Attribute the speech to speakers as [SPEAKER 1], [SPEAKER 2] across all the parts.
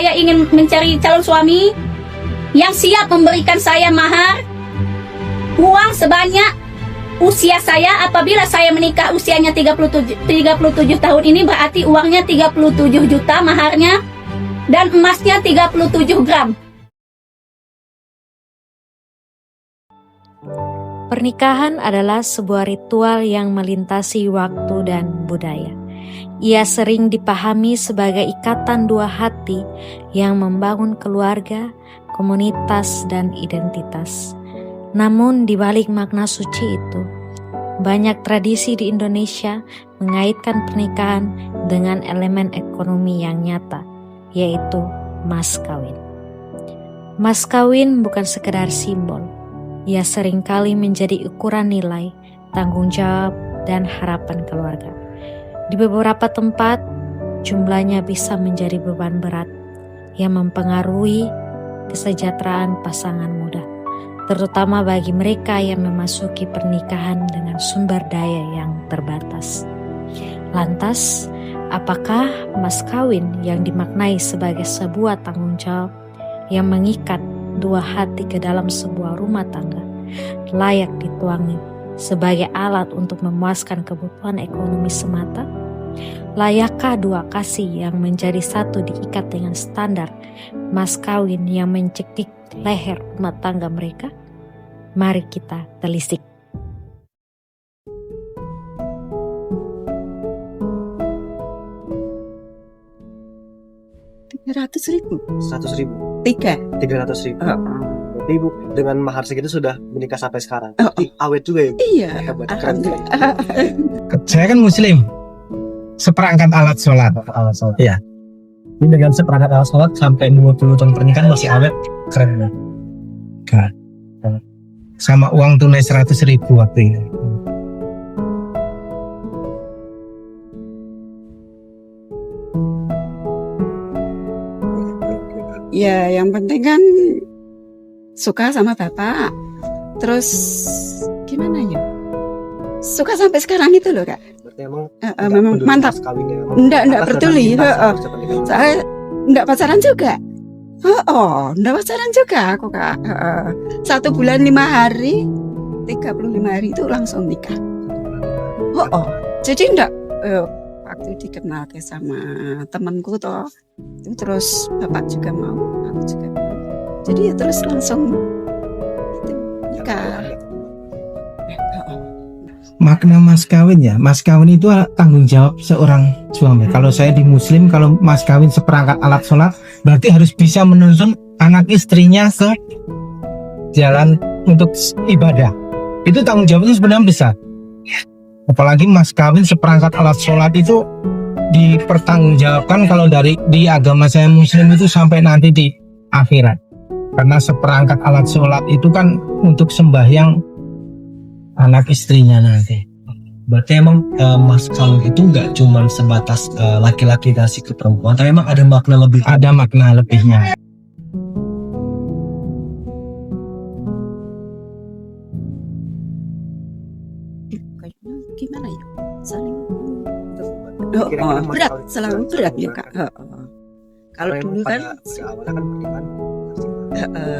[SPEAKER 1] saya ingin mencari calon suami yang siap memberikan saya mahar, uang sebanyak usia saya. Apabila saya menikah usianya 37 tahun ini, berarti uangnya 37 juta maharnya dan emasnya 37 gram.
[SPEAKER 2] Pernikahan adalah sebuah ritual yang melintasi waktu dan budaya. Ia sering dipahami sebagai ikatan dua hati yang membangun keluarga, komunitas, dan identitas. Namun di balik makna suci itu, banyak tradisi di Indonesia mengaitkan pernikahan dengan elemen ekonomi yang nyata, yaitu mas kawin. Mas kawin bukan sekedar simbol. Ia seringkali menjadi ukuran nilai, tanggung jawab, dan harapan keluarga. Di beberapa tempat, jumlahnya bisa menjadi beban berat yang mempengaruhi kesejahteraan pasangan muda, terutama bagi mereka yang memasuki pernikahan dengan sumber daya yang terbatas. Lantas, apakah mas kawin yang dimaknai sebagai sebuah tanggung jawab yang mengikat dua hati ke dalam sebuah rumah tangga layak dituangi sebagai alat untuk memuaskan kebutuhan ekonomi semata? Layakkah dua kasih yang menjadi satu diikat dengan standar mas kawin yang mencekik leher rumah tangga mereka? Mari kita telisik.
[SPEAKER 3] Rp100.000.
[SPEAKER 4] 100.000.
[SPEAKER 3] 300.000.
[SPEAKER 4] Berarti Ibu dengan mahar segitu sudah menikah sampai sekarang. Awet juga ya?
[SPEAKER 3] Iya.
[SPEAKER 4] Hebat, keren juga.
[SPEAKER 5] Saya kan muslim, seperangkat alat sholat. Iya. Ini dengan seperangkat alat sholat sampai 20 tahun pernikahan masih awet, keren ya. Sama uang tunai 100.000 waktu itu.
[SPEAKER 3] Ya, yang penting kan suka sama bapak. Terus gimana ya? Suka sampai sekarang itu loh, Kak.
[SPEAKER 4] Berarti emang
[SPEAKER 3] memang mantap. Enggak peduli. Saya enggak pacaran juga. Enggak pacaran juga aku, Kak. 1 bulan 5 hari, 35 hari itu langsung nikah. Jadi enggak waktu dikenal sama temanku toh, itu terus bapak juga mau, aku juga mau. Jadi ya terus langsung itu nikah.
[SPEAKER 5] Makna mas kawin ya, mas kawin itu tanggung jawab seorang suami. Kalau saya di muslim, kalau mas kawin seperangkat alat sholat, berarti harus bisa menuntun anak istrinya ke jalan untuk ibadah. Itu tanggung jawabnya sebenarnya besar. Apalagi mas kawin seperangkat alat sholat itu dipertanggungjawabkan kalau di agama saya muslim itu sampai nanti di akhirat. Karena seperangkat alat sholat itu kan untuk sembahyang anak istrinya nanti.
[SPEAKER 6] Berarti emang mas kawin itu nggak cuma sebatas laki-laki kasih ke perempuan, tapi emang ada makna lebih.
[SPEAKER 5] Ada makna lebihnya.
[SPEAKER 3] Gimana ya? Saling berat, selalu berat ya, Kak. Kalau dulu kan
[SPEAKER 4] awalnya kan pernikahan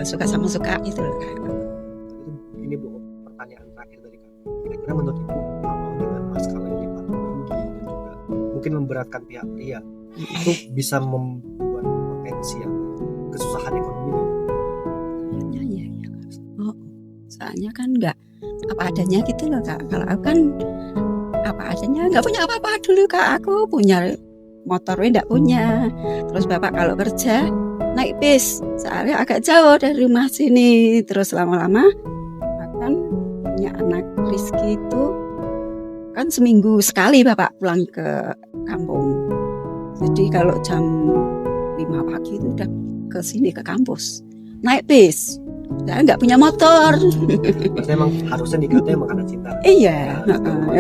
[SPEAKER 3] suka sama suka itu loh, Kak.
[SPEAKER 4] Ini Bu, pertanyaan terakhir dari kami. Kira-kira menurut Ibu kalau dengan mas kawin lipat tinggi dan juga mungkin memberatkan pihak pria, itu bisa membuat potensi kesusahan ekonomi?
[SPEAKER 3] Iya, Kak. Soalnya kan enggak apa adanya gitu loh, Kak. Kalau aku kan apa adanya, nggak punya apa-apa dulu, Kak. Aku punya motor, enggak punya. Terus bapak kalau kerja naik bis, soalnya agak jauh dari rumah sini. Terus lama-lama kan punya anak Rizky itu kan seminggu sekali bapak pulang ke kampung. Jadi kalau jam 5 pagi itu udah ke sini ke kampus naik bis. Saya nggak punya motor.
[SPEAKER 4] Berarti emang harusnya nikahnya emang karena cinta.
[SPEAKER 3] Iya,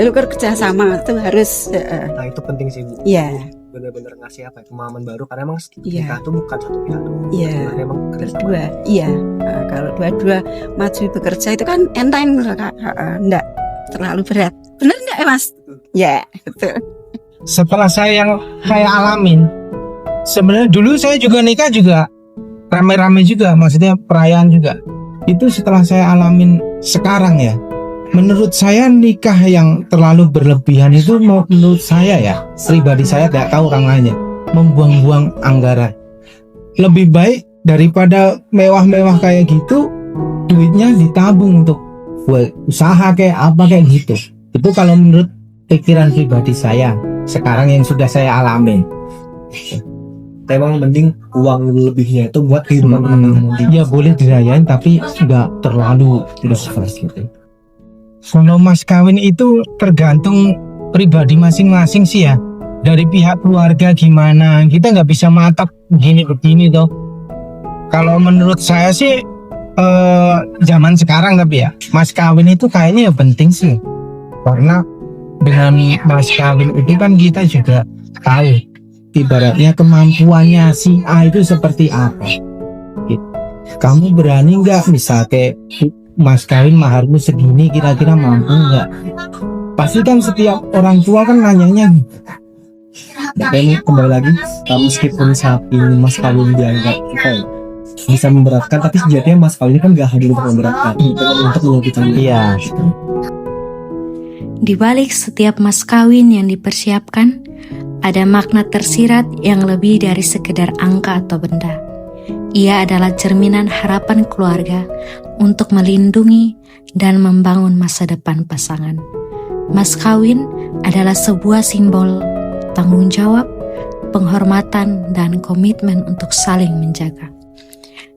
[SPEAKER 3] lu kerja sama tuh harus.
[SPEAKER 4] Nah itu penting sih Bu.
[SPEAKER 3] Iya.
[SPEAKER 4] Benar-benar ngasih pemahaman baru karena emang nikah itu bukan satu pihak doang.
[SPEAKER 3] Iya.
[SPEAKER 4] Emang
[SPEAKER 3] Berdua. Iya. Kalau dua-dua maju bekerja itu kan enteng loh, Kak. Enggak terlalu berat. Benar enggak, Mas? Ya, betul.
[SPEAKER 5] Setelah saya alamin, Sebenarnya dulu saya juga nikah juga rame-rame juga, maksudnya perayaan juga. Itu setelah saya alamin sekarang ya. Menurut saya nikah yang terlalu berlebihan itu menurut saya ya, pribadi saya tidak tahu orang lainnya, membuang-buang anggaran. Lebih baik daripada mewah-mewah kayak gitu, duitnya ditabung untuk buat usaha kayak apa kayak gitu. Itu kalau menurut pikiran pribadi saya sekarang yang sudah saya alamin.
[SPEAKER 6] Emang mending uang lebihnya itu buat kehidupan nanti.
[SPEAKER 5] Ya boleh dirayain tapi nggak terlalu besar gitu. Kalau mas kawin itu tergantung pribadi masing-masing sih ya. Dari pihak keluarga gimana, kita nggak bisa matok begini toh. Kalau menurut saya sih zaman sekarang tapi ya mas kawin itu kayaknya ya penting sih. Karena dengan mas kawin itu kan kita juga tahu ibaratnya kemampuannya si A itu seperti apa gitu. Kamu berani nggak misal kayak mas kawin maharmu segini kira-kira mampu nggak? Pasti kan setiap orang tua kan nanyanya gitu.
[SPEAKER 6] Dan kembali lagi, meskipun saat ini mas kawin dianggap bisa memberatkan, tapi sejatinya mas kawin ini kan gak hadir untuk memberatkan, untuk menyakitkan.
[SPEAKER 5] Iya.
[SPEAKER 2] Di balik setiap mas kawin yang dipersiapkan, ada makna tersirat yang lebih dari sekedar angka atau benda. Ia adalah cerminan harapan keluarga untuk melindungi dan membangun masa depan pasangan. Mas kawin adalah sebuah simbol tanggung jawab, penghormatan, dan komitmen untuk saling menjaga.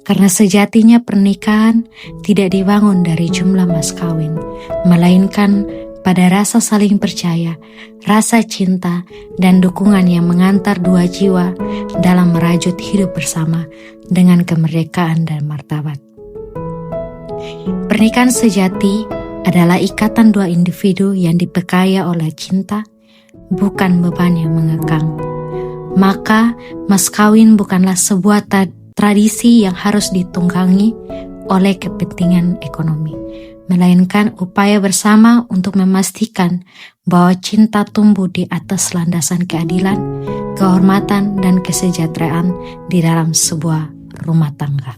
[SPEAKER 2] Karena sejatinya pernikahan tidak dibangun dari jumlah mas kawin, melainkan pada rasa saling percaya, rasa cinta, dan dukungan yang mengantar dua jiwa dalam merajut hidup bersama dengan kemerdekaan dan martabat. Pernikahan sejati adalah ikatan dua individu yang diperkaya oleh cinta, bukan beban yang mengekang. Maka, mas kawin bukanlah sebuah tradisi yang harus ditunggangi oleh kepentingan ekonomi, melainkan upaya bersama untuk memastikan bahwa cinta tumbuh di atas landasan keadilan, kehormatan, dan kesejahteraan di dalam sebuah rumah tangga.